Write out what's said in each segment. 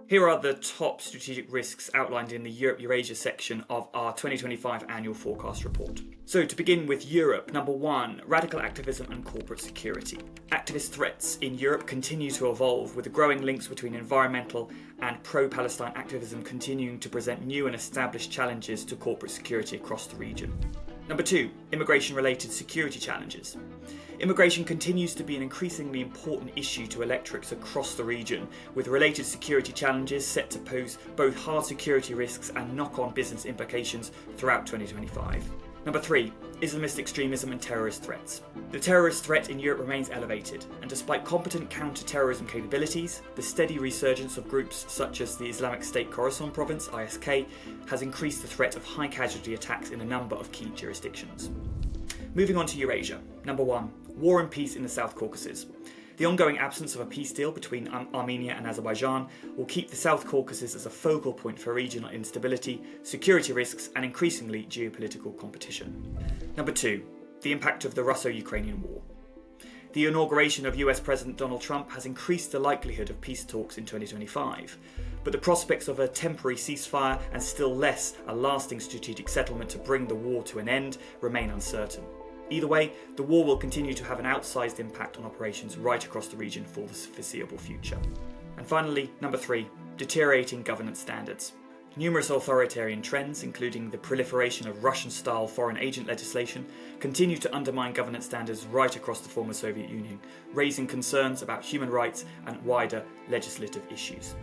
Here are the top strategic risks outlined in the Europe-Eurasia section of our 2025 annual forecast report. So to begin with Europe, number 1, radical activism and corporate security. Activist threats in Europe continue to evolve, with the growing links between environmental and pro-Palestine activism continuing to present new and established challenges to corporate security across the region. Number 2, immigration-related security challenges. Immigration continues to be an increasingly important issue to electorates across the region, with related security challenges set to pose both hard security risks and knock-on business implications throughout 2025. Number 3, Islamist extremism and terrorist threats. The terrorist threat in Europe remains elevated, and despite competent counter-terrorism capabilities, the steady resurgence of groups such as the Islamic State Khorasan province, ISK, has increased the threat of high-casualty attacks in a number of key jurisdictions. Moving on to Eurasia. Number 1, war and peace in the South Caucasus. The ongoing absence of a peace deal between Armenia and Azerbaijan will keep the South Caucasus as a focal point for regional instability, security risks, and increasingly geopolitical competition. Number 2, the impact of the Russo-Ukrainian War. The inauguration of US President Donald Trump has increased the likelihood of peace talks in 2025, but the prospects of a temporary ceasefire and still less a lasting strategic settlement to bring the war to an end remain uncertain. Either way, the war will continue to have an outsized impact on operations right across the region for the foreseeable future. And finally, number 3, deteriorating governance standards. Numerous authoritarian trends, including the proliferation of Russian-style foreign agent legislation, continue to undermine governance standards right across the former Soviet Union, raising concerns about human rights and wider legislative issues.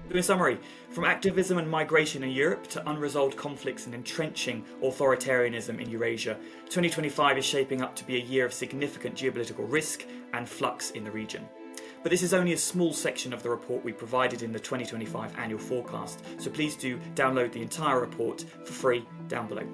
So in summary, from activism and migration in Europe to unresolved conflicts and entrenching authoritarianism in Eurasia, 2025 is shaping up to be a year of significant geopolitical risk and flux in the region. But this is only a small section of the report we provided in the 2025 annual forecast, so please do download the entire report for free down below.